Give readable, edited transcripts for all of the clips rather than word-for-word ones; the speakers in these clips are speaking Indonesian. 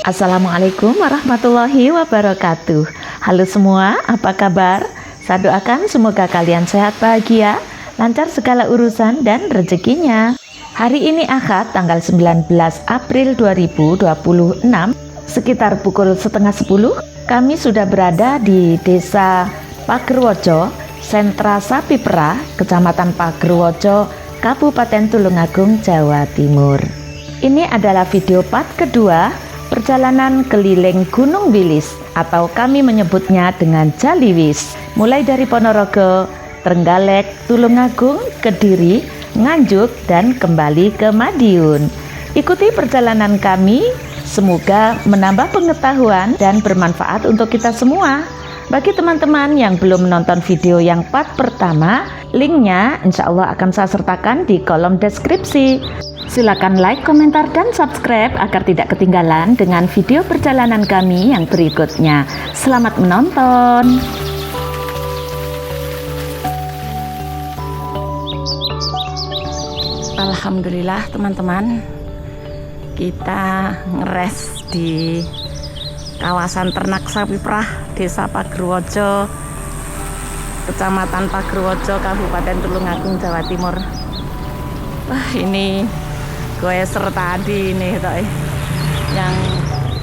Assalamualaikum warahmatullahi wabarakatuh. Halo semua, apa kabar? Saya doakan semoga kalian sehat bahagia, lancar segala urusan dan rezekinya. Hari ini Ahad tanggal 19 April 2026, sekitar pukul setengah 10, kami sudah berada di Desa Pagerwojo, Sentra Sapi Perah, Kecamatan Pagerwojo, Kabupaten Tulungagung, Jawa Timur. Ini adalah video part kedua perjalanan keliling Gunung Wilis atau kami menyebutnya dengan Jaliwis, mulai dari Ponorogo, Trenggalek, Tulungagung, Kediri, Nganjuk, dan kembali ke Madiun. Ikuti perjalanan kami, semoga menambah pengetahuan dan bermanfaat untuk kita semua. Bagi teman-teman yang belum menonton video yang part pertama, linknya insya Allah akan saya sertakan di kolom deskripsi. Silakan like, komentar, dan subscribe agar tidak ketinggalan dengan video perjalanan kami yang berikutnya. Selamat menonton. Alhamdulillah teman-teman, kita ngeres di kawasan ternak sapi perah Desa Pagerwojo, Kecamatan Pagerwojo, Kabupaten Tulungagung, Jawa Timur. Wah, ini goeser tadi nih toh, yang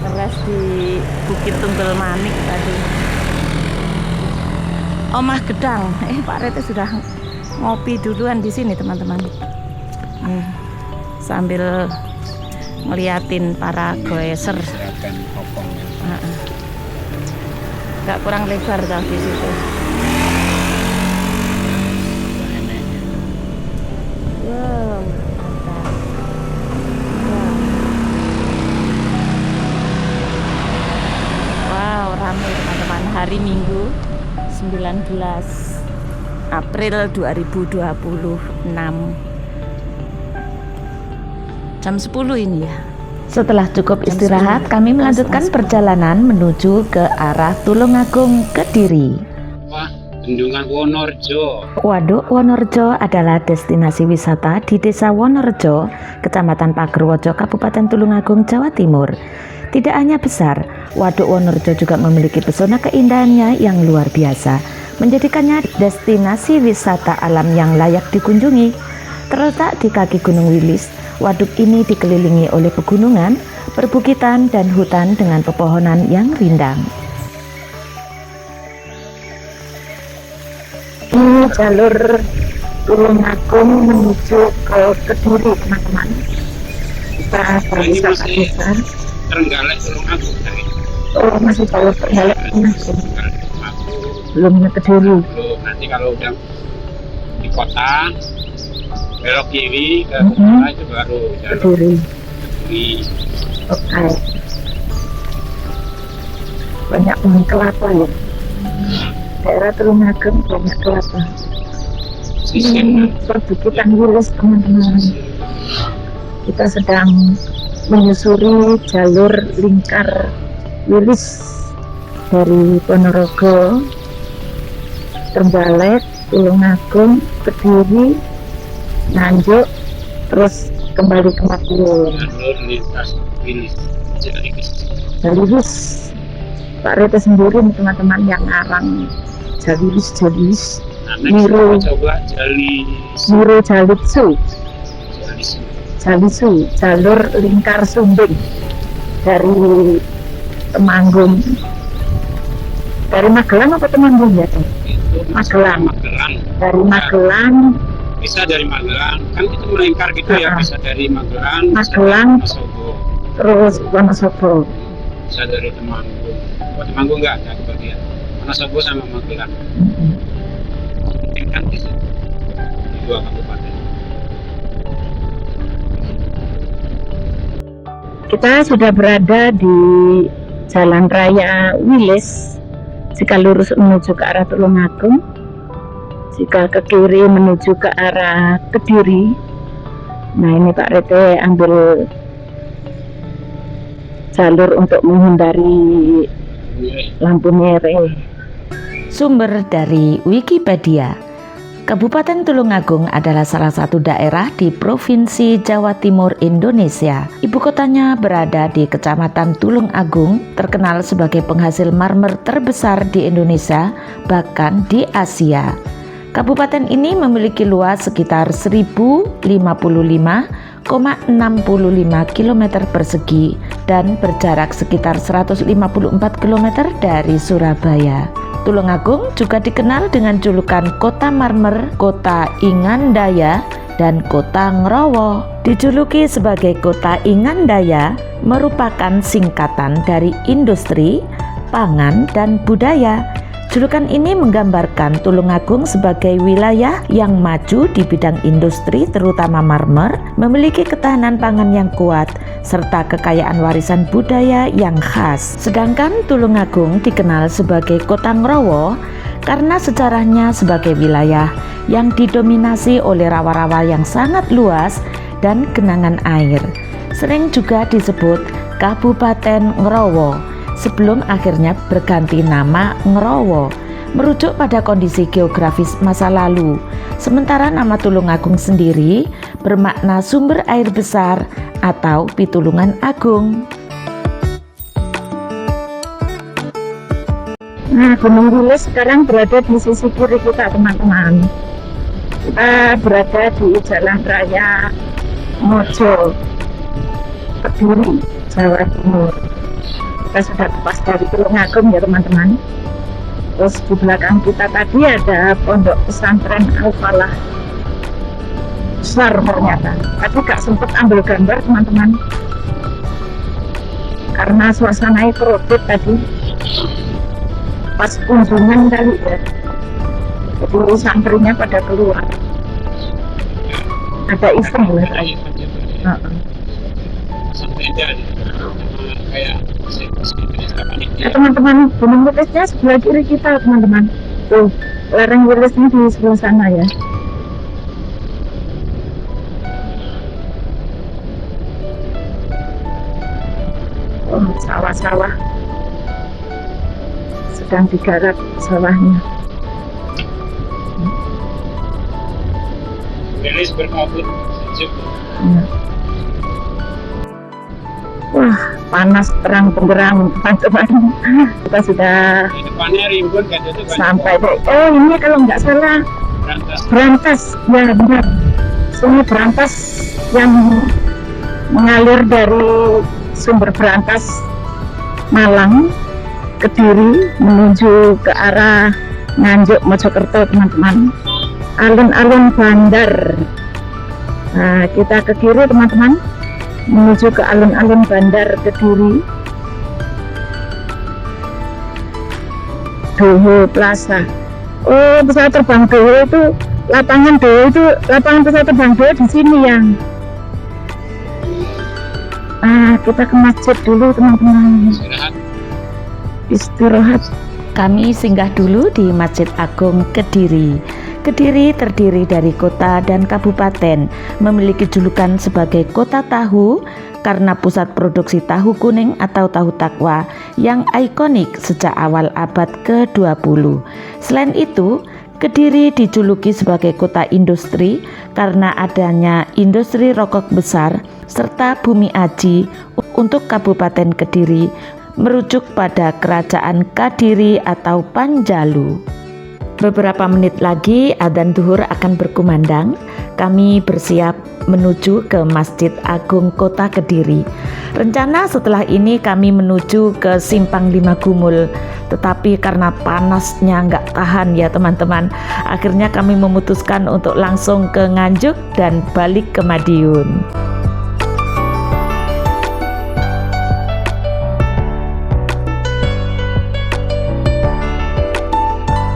ngeres di Bukit Tunggul Manik tadi. Omah Gedang. Pak Rete sudah ngopi duluan di sini teman-teman. Sambil ngeliatin para goeser. Gak kurang lebar tau di situ. Wow. Ramai teman-teman, hari Minggu 19 April 2026 jam 10 ini ya. Setelah cukup istirahat, kami melanjutkan perjalanan menuju ke arah Tulungagung, Kediri. Bendungan Wonorejo. Waduk Wonorejo adalah destinasi wisata di Desa Wonorejo, Kecamatan Pagerwojo, Kabupaten Tulungagung, Jawa Timur. Tidak hanya besar, Waduk Wonorejo juga memiliki pesona keindahannya yang luar biasa, menjadikannya destinasi wisata alam yang layak dikunjungi. Terletak di kaki Gunung Wilis, waduk ini dikelilingi oleh pegunungan, perbukitan, dan hutan dengan pepohonan yang rindang. Ini jalur Tulungagung menuju ke Kediri, teman-teman. Kita berwisata desa. Trenggalek Tulungagung. Oh, masih jalur Trenggalek Tulungagung. Belum ke Kediri. Nanti kalau udah di kota belok kiri ke kota itu baru jalur Kediri. Oke. Banyak pohon kelapa ya. Daerah Tulungagung banyak kelapa. Ini perbukitan Wilis, teman-teman. Kita sedang menyusuri jalur lingkar Wilis dari Ponorogo, Trenggalek, Tulungagung, Kediri, Nganjuk, terus kembali ke Madiun. Jalur lintas Wilis, Jaliwis. Pak Rete sendiri teman-teman yang ngarang Jaliwis. Miro Jalisu, jalur lingkar Sumbing dari Temanggung. Dari Magelang apa Temanggung ya? Magelang. Dari Magelang. Bisa dari Magelang, kan itu melingkar gitu ya, bisa dari Magelang, Wonosobo. Terus Wonosobo. Bisa dari Temanggung. Oh, Temanggung enggak ada kebagian. Wonosobo sama Magelang. Kan di dua kabupaten. Kita sudah berada di Jalan Raya Wilis. Jika lurus menuju ke arah Tulungagung, jika ke kiri menuju ke arah Kediri. Nah, ini Pak Rete ambil jalur untuk menghindari lampu merah. Sumber dari Wikipedia. Kabupaten Tulungagung adalah salah satu daerah di Provinsi Jawa Timur, Indonesia. Ibu kotanya berada di Kecamatan Tulungagung, terkenal sebagai penghasil marmer terbesar di Indonesia, bahkan di Asia. Kabupaten ini memiliki luas sekitar 1055,65 km persegi dan berjarak sekitar 154 km dari Surabaya. Tulungagung juga dikenal dengan julukan Kota Marmer, Kota Ingandaya, dan Kota Ngrowo. Dijuluki sebagai Kota Ingandaya merupakan singkatan dari industri, pangan, dan budaya. Julukan ini menggambarkan Tulungagung sebagai wilayah yang maju di bidang industri terutama marmer, memiliki ketahanan pangan yang kuat, serta kekayaan warisan budaya yang khas. Sedangkan Tulungagung dikenal sebagai Kota Ngrowo karena sejarahnya sebagai wilayah yang didominasi oleh rawa-rawa yang sangat luas dan genangan air. Sering juga disebut Kabupaten Ngrowo, sebelum akhirnya berganti nama Ngrowo, merujuk pada kondisi geografis masa lalu. Sementara nama Tulungagung sendiri bermakna sumber air besar atau Pitulungan Agung. Nah, Gunung Wilis sekarang berada di sisi kiri kita, teman-teman. Kita berada di Jalan Raya Mojo, Kediri, Jawa Timur. Kita sudah lepas dari Tulungagung ya teman-teman. Terus di belakang kita tadi ada pondok pesantren Al-Falah, besar ternyata. Tadi gak sempat ambil gambar teman-teman karena suasananya kredit tadi pas kunjungan kali ya. Jadi santrinya pada keluar, ada event ya tadi. Ya teman-teman, Gunung Wilisnya sebelah kiri kita teman-teman. Tuh, lereng Wilisnya di sebelah sana ya. Oh, sawah-sawah sedang digarap sawahnya. Wilis berkabut sejuk. Ya. Wah, panas terang benderang teman-teman. Kita sudah Di depannya rimbun kan itu kan. sampai deh. Oh, ini kalau nggak salah Brantas, ya benar. Sungai Brantas yang mengalir dari sumber Brantas Malang, Kediri menuju ke arah Nganjuk, Mojokerto teman-teman. Alun-alun Bandar. Nah, kita ke kiri teman-teman, menuju ke alun-alun Bandar Kediri. Doho Plaza. Oh, pesawat terbang Doho itu, lapangan Doho itu, lapangan pesawat terbang Doho di sini yang. Kita ke masjid dulu teman-teman. Istirahat. Kami singgah dulu di Masjid Agung Kediri. Kediri terdiri dari kota dan kabupaten, memiliki julukan sebagai Kota Tahu karena pusat produksi tahu kuning atau tahu takwa yang ikonik sejak awal abad ke-20. Selain itu, Kediri dijuluki sebagai kota industri karena adanya industri rokok besar serta bumi aji untuk Kabupaten Kediri merujuk pada Kerajaan Kadiri atau Panjalu. Beberapa menit lagi adzan zuhur akan berkumandang. Kami bersiap menuju ke Masjid Agung Kota Kediri. Rencana setelah ini kami menuju ke Simpang Lima Gumul, tetapi karena panasnya nggak tahan ya teman-teman, akhirnya kami memutuskan untuk langsung ke Nganjuk dan balik ke Madiun.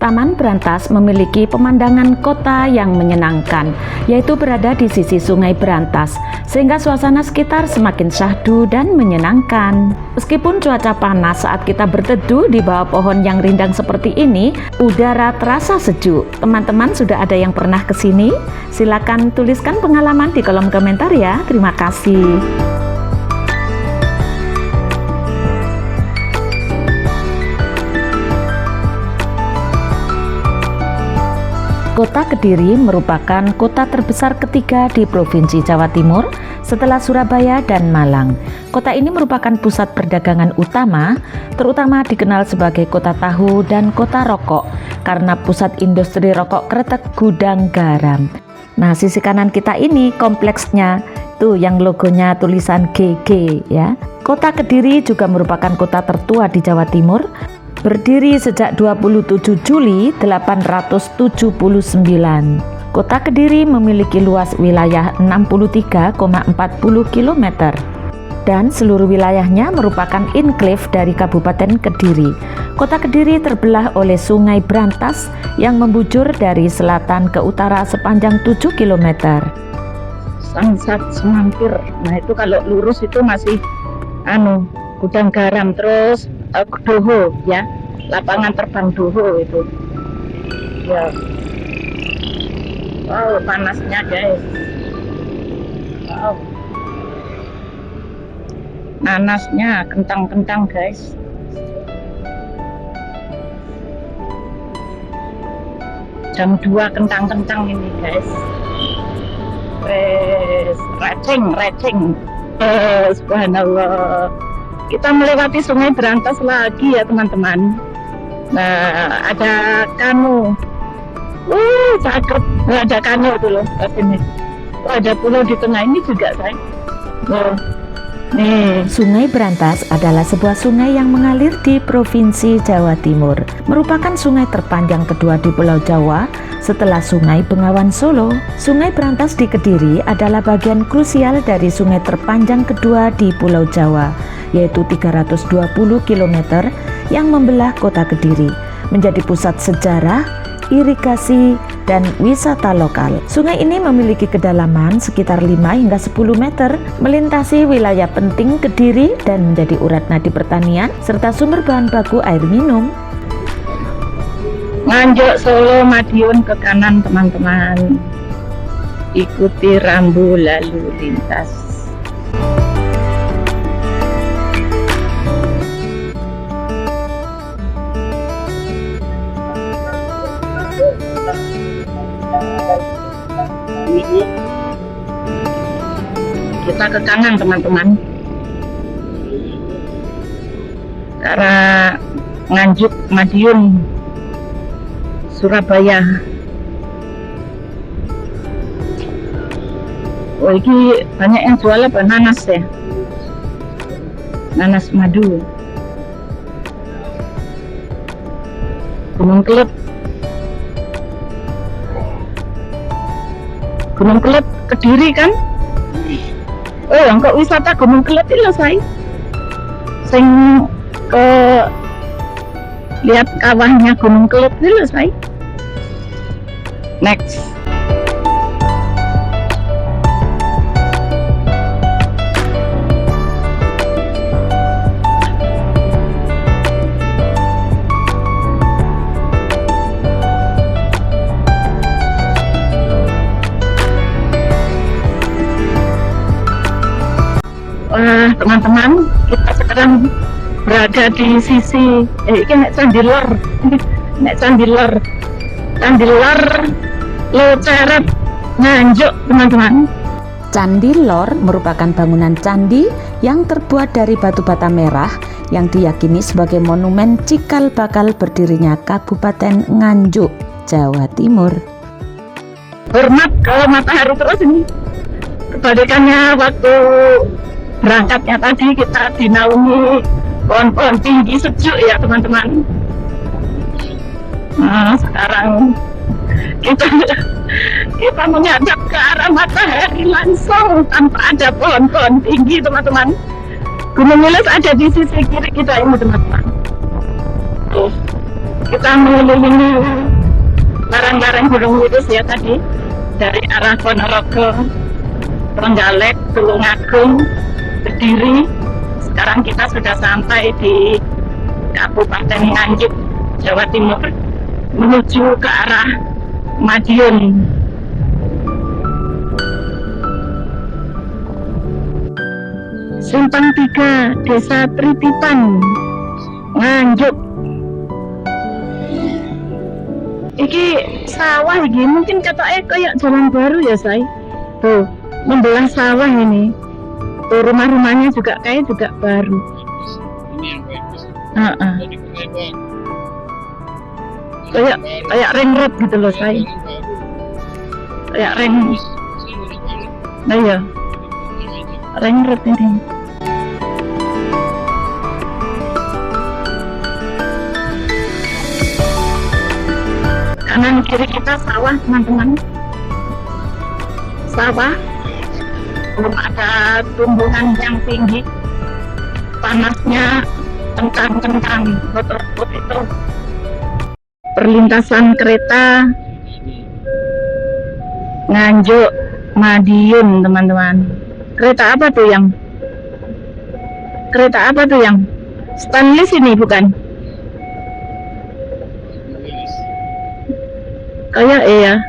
Taman Brantas memiliki pemandangan kota yang menyenangkan, yaitu berada di sisi Sungai Brantas, sehingga suasana sekitar semakin syahdu dan menyenangkan. Meskipun cuaca panas saat kita berteduh di bawah pohon yang rindang seperti ini, udara terasa sejuk. Teman-teman sudah ada yang pernah ke sini? Silakan tuliskan pengalaman di kolom komentar ya. Terima kasih. Kota Kediri merupakan kota terbesar ketiga di Provinsi Jawa Timur setelah Surabaya dan Malang. Kota ini merupakan pusat perdagangan utama, terutama dikenal sebagai kota tahu dan kota rokok karena pusat industri rokok kretek gudang garam. Nah, sisi kanan kita ini kompleksnya tuh yang logonya tulisan GG ya. Kota Kediri juga merupakan kota tertua di Jawa Timur, berdiri sejak 27 Juli 879. Kota Kediri memiliki luas wilayah 63,40 km dan seluruh wilayahnya merupakan enklave dari Kabupaten Kediri. Kota Kediri terbelah oleh Sungai Brantas yang membujur dari selatan ke utara sepanjang 7 km. Samsat Semangkir. Nah, itu kalau lurus itu masih gudang garam, terus Doho ya, lapangan terbang Doho itu. Ya. Wow, panasnya guys. Wow. Nanasnya kentang-kentang guys. Jam 2 kentang-kentang ini guys. Receng. Subhanallah. Kita melewati Sungai Brantas lagi ya teman-teman. Nah, ada kano. Cakep. Ada kano itu loh di sini. Ada pulau di tengah ini juga, sayang. Nih. Sungai Brantas adalah sebuah sungai yang mengalir di Provinsi Jawa Timur. Merupakan sungai terpanjang kedua di Pulau Jawa setelah Sungai Bengawan Solo. Sungai Brantas di Kediri adalah bagian krusial dari sungai terpanjang kedua di Pulau Jawa, yaitu 320 km yang membelah kota Kediri, menjadi pusat sejarah, irigasi, dan wisata lokal. Sungai ini memiliki kedalaman sekitar 5 hingga 10 meter, melintasi wilayah penting Kediri dan menjadi urat nadi pertanian serta sumber bahan baku air minum. Nganjuk Solo Madiun ke kanan teman-teman. Ikuti rambu lalu lintas. Kita ke kanan teman-teman, ke arah Nganjuk Madiun Surabaya. Oh, ini banyak yang jual apa? Nanas ya, nanas madu. Gunung Kelep Kediri kan? Oh, yang kok wisata Gunung Kelep itu loh, say. Sing ke lihat kawahnya Gunung Kelep itu loh, say. Next. Teman-teman, kita sekarang berada di sisi ini Candi Lor Loceret Nganjuk teman-teman. Candi Lor merupakan bangunan candi yang terbuat dari batu bata merah yang diyakini sebagai monumen cikal bakal berdirinya Kabupaten Nganjuk, Jawa Timur. Hormat ke matahari terus ini. Kebalikannya waktu berangkatnya tadi kita dinaungi pohon-pohon tinggi sejuk ya teman-teman. Nah, sekarang kita menghadap ke arah matahari langsung tanpa ada pohon-pohon tinggi teman-teman. Gunung Wilis ada di sisi kiri kita ini teman-teman. Kita mengelilingi lereng-lereng Gunung Wilis ya tadi, dari arah Ponorogo, Trenggalek, Tulungagung, Kediri. Sekarang kita sudah sampai di Kabupaten Nganjuk, Jawa Timur, menuju ke arah Madiun. Simpang 3, Desa Tritipan, Nganjuk. Iki sawah iki mungkin katanya kayak jalan baru ya, Say. Tuh, membelah sawah ini. Tuh rumah-rumahnya juga kayak juga baru. Ini yang bagus. Heeh. Jadi lebar. Kayak ring road gitu loh, Say. Kayak ring. Nah ya, ring road ini. Kanan kiri kita sawah, teman-teman. Sawah. Belum ada tumbuhan yang tinggi. Panasnya kentang-kentang, betul itu. Perlintasan kereta Nganjuk Madiun, teman-teman. Kereta apa tuh yang? Kereta apa tuh yang? Stainless ini bukan? Kayak iya.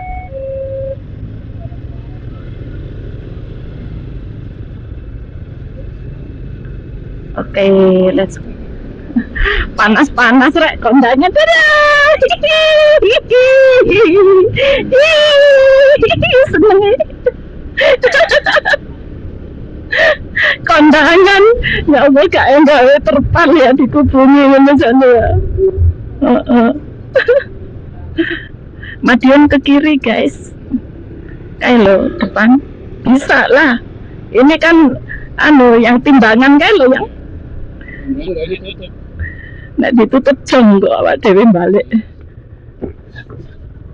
Oke, let's go. Panas rek kondanya seneng kondangan ya Allah gak terpal ya di kubungi ngono ya. Madiun ke kiri guys, lo depan bisa lah, ini kan yang timbangan lo yang nggak ditutup jong kok awak dhewe balik.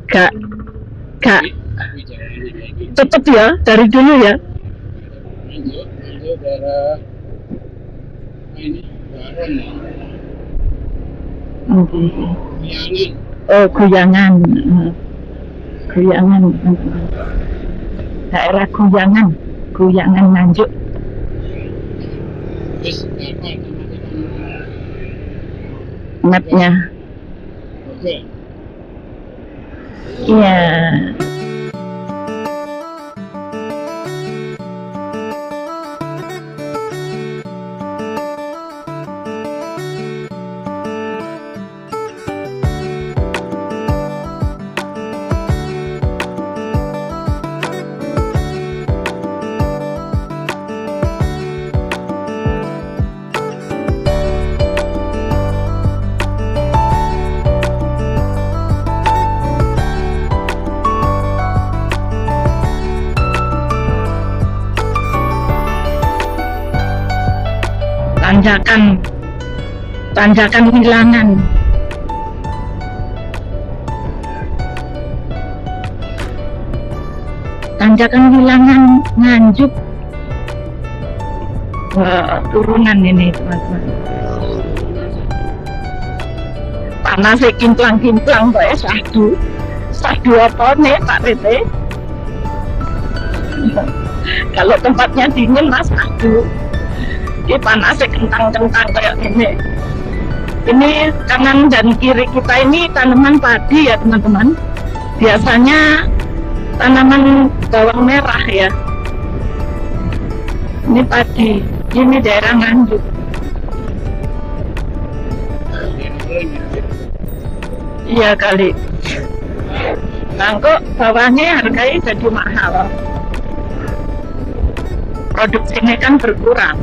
Gak tetep ya dari dulu ya. Oh, Guyangan. Daerah Guyangan Nganjuk. Mapnya. Iya. Tanjakan Wilangan. Tanjakan Wilangan Nganjuk. Wah, turunan ini teman-teman. Panas kimplang-kimplang kok ya sahdu apa nih Pak Rete? Kalau tempatnya dingin mas sahdu. Ini panasnya kentang-kentang kayak gini. Ini kanan dan kiri kita ini tanaman padi ya teman-teman. Biasanya tanaman bawang merah ya. Ini padi. Ini daerah Nganjuk. Iya kali. Nah kok bawahnya harganya jadi mahal. Produksinya kan berkurang.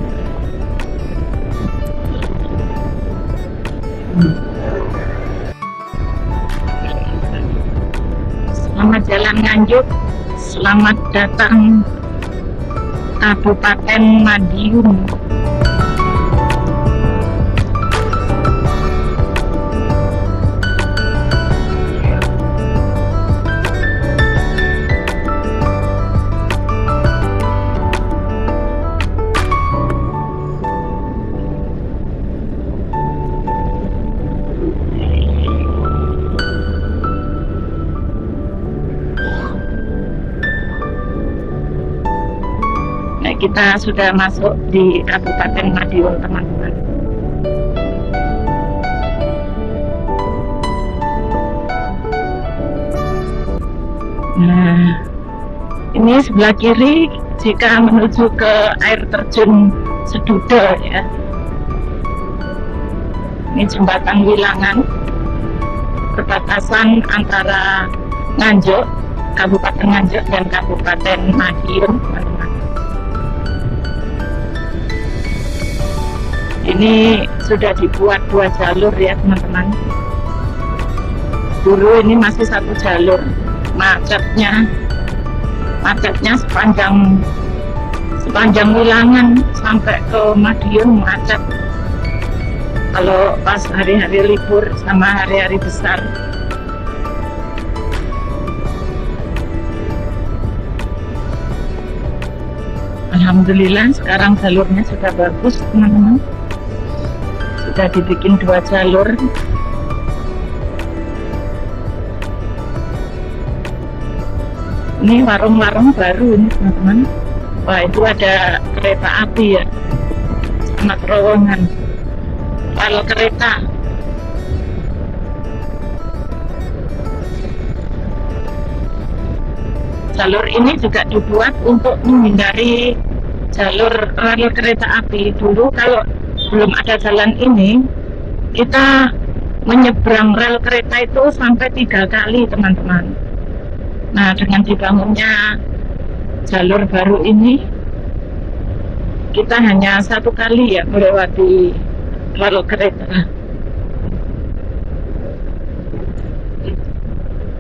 Selamat jalan Nganjuk, selamat datang Kabupaten Madiun. Kita sudah masuk di Kabupaten Madiun teman-teman. Nah, ini sebelah kiri jika menuju ke air terjun Sedudo ya. Ini jembatan Wilangan. perbatasan antara Nganjuk, Kabupaten Nganjuk dan Kabupaten Madiun, teman-teman. Ini sudah dibuat 2 jalur ya, teman-teman. Dulu ini masih 1 jalur, macetnya sepanjang Wilangan sampai ke Madiun macet. Kalau pas hari-hari libur sama hari-hari besar. Alhamdulillah sekarang jalurnya sudah bagus, teman-teman. Sudah dibikin 2 jalur. Ini warung-warung baru ini, teman-teman. Wah, itu ada kereta api ya, sama terowongan rel kereta. Jalur ini juga dibuat untuk menghindari jalur rel kereta api. Dulu kalau belum ada jalan ini, kita menyeberang rel kereta itu sampai 3 kali, teman-teman. Nah, dengan dibangunnya jalur baru ini, kita hanya 1 kali ya melewati rel kereta.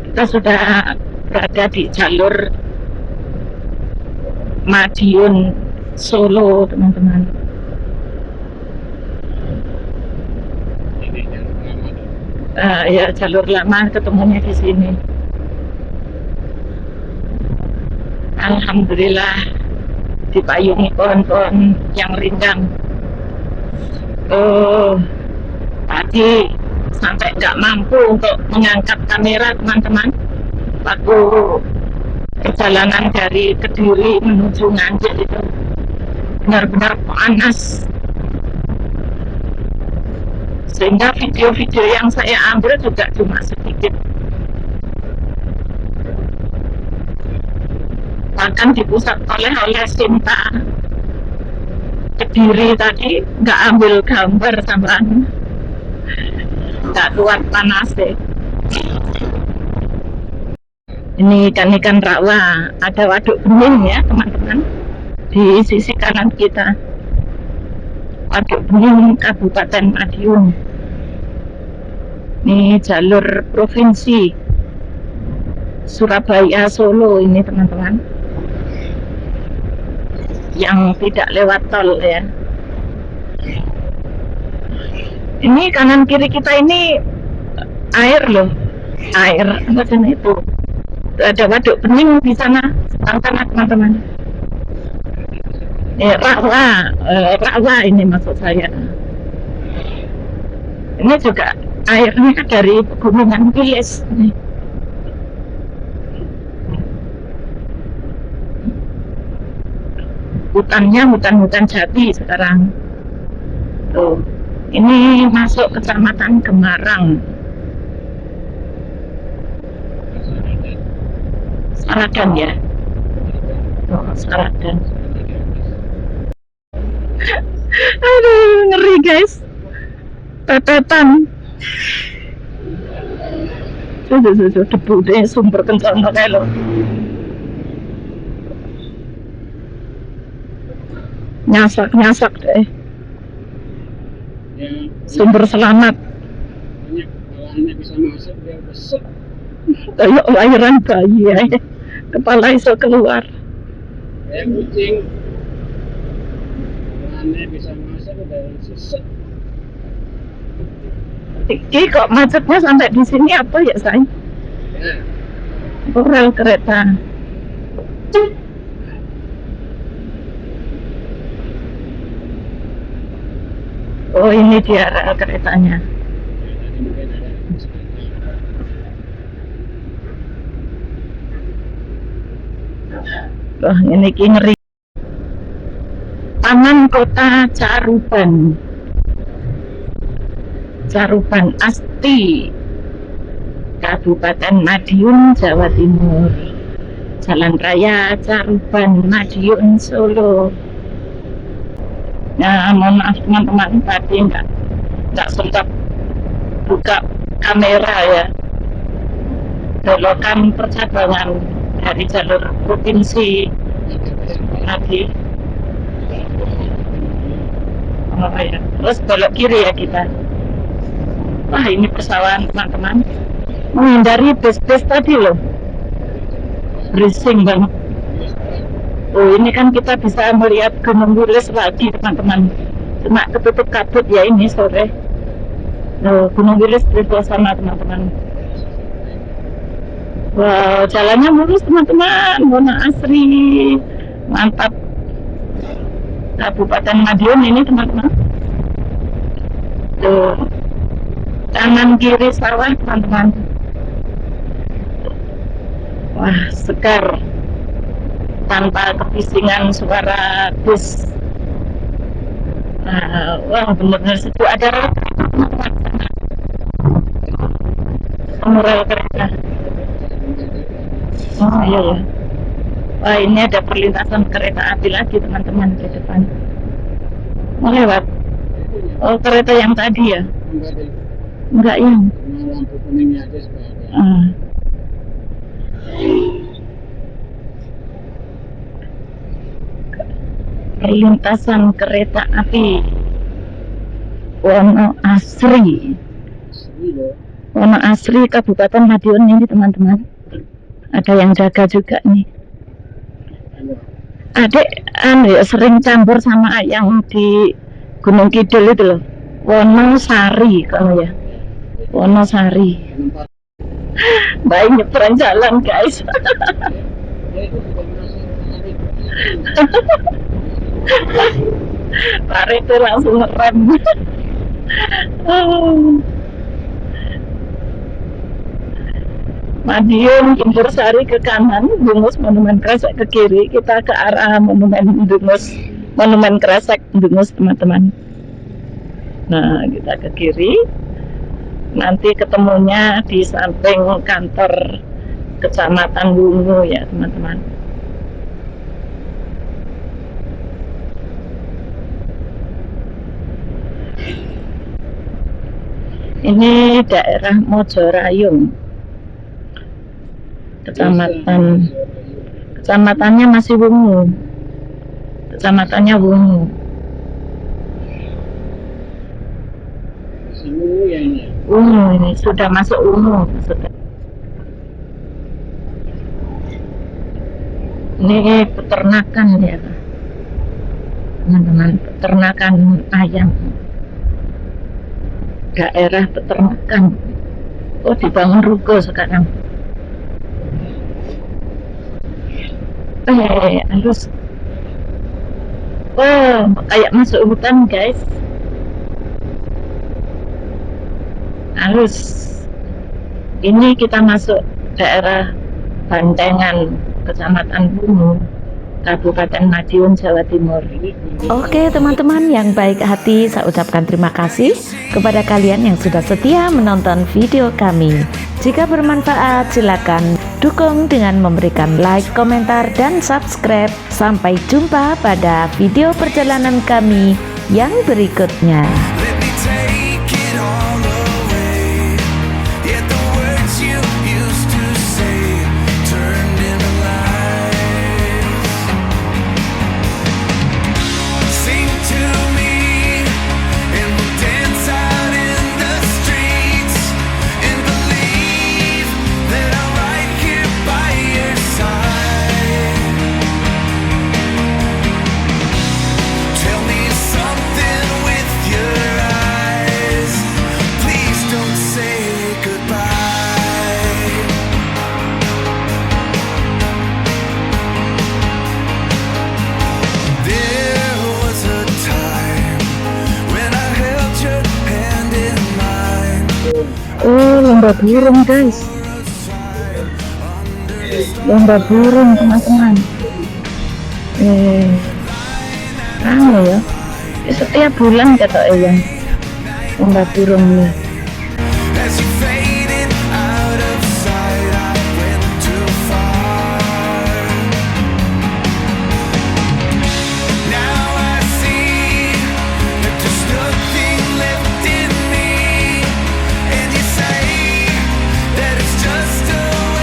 Kita sudah berada di jalur Madiun Solo, teman-teman. Ya, jalur lama ketemunya di sini. Alhamdulillah dipayungi pohon-pohon yang rindang. Tadi sampai nggak mampu untuk mengangkat kamera, teman-teman. Waktu perjalanan dari Kediri menuju Nganjuk itu benar-benar panas, sehingga video-video yang saya ambil juga cuma sedikit. Bahkan di pusat oleh Sinta Kediri tadi nggak ambil gambar sampean, nggak kuat panas deh. Ini ikan-ikan rawa, ada waduk bening ya, teman-teman, di sisi kanan kita. Waduk Bening Kabupaten Madiun. Ini jalur provinsi Surabaya Solo ini, teman-teman, yang tidak lewat tol ya. Ini kanan kiri kita ini air loh, air macam itu. Ada waduk bening di sana, sana, teman-teman. Rawa ini maksud saya. Ini juga airnya dari pegunungan Wilis. Hutannya hutan jati sekarang. Tuh, ini masuk kecamatan Gemarang. Saladan ya. Oh, Saladan. Aduh, ngeri guys. Pepetan. Debu deh, sumber kencang kayak lo. Nyasak deh. Sumber selamat. Bisa masuk biar besar. Kayak lahiran bayi ya. Kepala iso keluar. Kucing. Bisa masuk udah sesek. Iki kok macetnya sampai di sini apa ya, say? Rel kereta. Oh, ini dia rel keretanya. Wah, ini ngeri. Taman Kota Caruban Asti, Kabupaten Madiun, Jawa Timur. Jalan Raya Caruban, Madiun, Solo. Nah, mohon maaf teman-teman, tadi nggak sempat buka kamera ya. belokan percabangan dari jalur provinsi tadi. Oh ya, terus belok kiri ya kita. Wah, ini persawahan teman-teman. Menghindari bis-bis tadi loh. Berising banget. Oh, ini kan kita bisa melihat Gunung Wilis lagi teman-teman. Cuma ketutup kabut ya ini sore. Oh, Gunung Wilis di sebelah sana teman-teman. Wow, jalannya mulus teman-teman. Warna asri. Mantap. Kabupaten Madiun ini teman-teman. Tuh. Kanan kiri sawah teman-teman. Wah, segar. Tanpa kebisingan suara bus. Wah, benar-benar sejuk. Ada rel kereta teman-teman. Rel kereta. Oh iya ya. Wah, ini ada perlintasan kereta api lagi teman-teman di depan. Mau lewat. Oh, kereta yang tadi ya? Enggak yang. Lampu kuningnya aja supaya ada. Perlintasan kereta api Wono Asri. Wono Asri Kabupaten Madiun ini teman-teman. Ada yang jaga juga nih. Adik sering campur sama yang di Gunung Kidul itu loh. Wonosari kalau ya. Wonosari. Baik nyebrang jalan guys. Tarik itu langsung ngerem. Madiun, Guntur Sari ke kanan, Dungus Monumen Kresek ke kiri, kita ke arah Monumen Dungus, Monumen Kresek Dungus teman-teman. Nah, kita ke kiri, nanti ketemunya di samping kantor Kecamatan Wungu ya teman-teman. Ini daerah Mojorayung. Kecamatannya masih Wungu. Kecamatannya Wungu. Wungu ini sudah masuk Wungu. Ini peternakan ya, teman-teman. Peternakan ayam. Daerah peternakan. Oh, dibangun ruko sekarang. Halus. Wah, kayak masuk hutan guys. Halus. Ini kita masuk daerah Bantengan, Kecamatan Bungu, Kabupaten Madiun, Jawa Timur. Oke teman-teman yang baik hati, saya ucapkan terima kasih kepada kalian yang sudah setia menonton video kami. Jika bermanfaat silakan dukung dengan memberikan like, komentar, dan subscribe. Sampai jumpa pada video perjalanan kami yang berikutnya. Oh, lomba burung guys. Lomba burung teman-teman. Rame ya. Setiap bulan kata yang lomba burung nih. Just a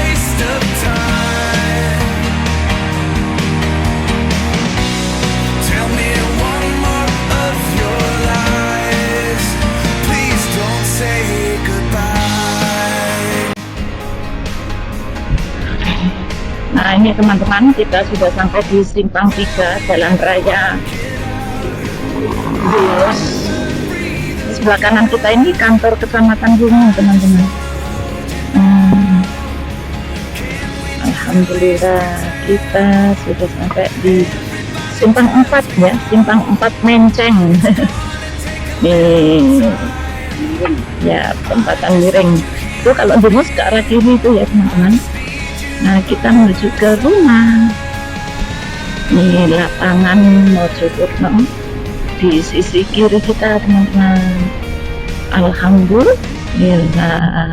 Nah ini teman-teman, kita sudah sampai di Simpang 3 Jalan Raya Wios. Sebelah kanan kita ini kantor kecamatan Gunung, teman-teman. Alhamdulillah kita sudah sampai di Simpang 4 ya, Simpang 4 Menceng. Nih ya, perempatan miring itu kalau lurus ke arah kiri itu ya teman-teman. Nah kita menuju ke rumah. Ini lapangan Mojokerto di sisi kiri kita teman-teman. Alhamdulillah.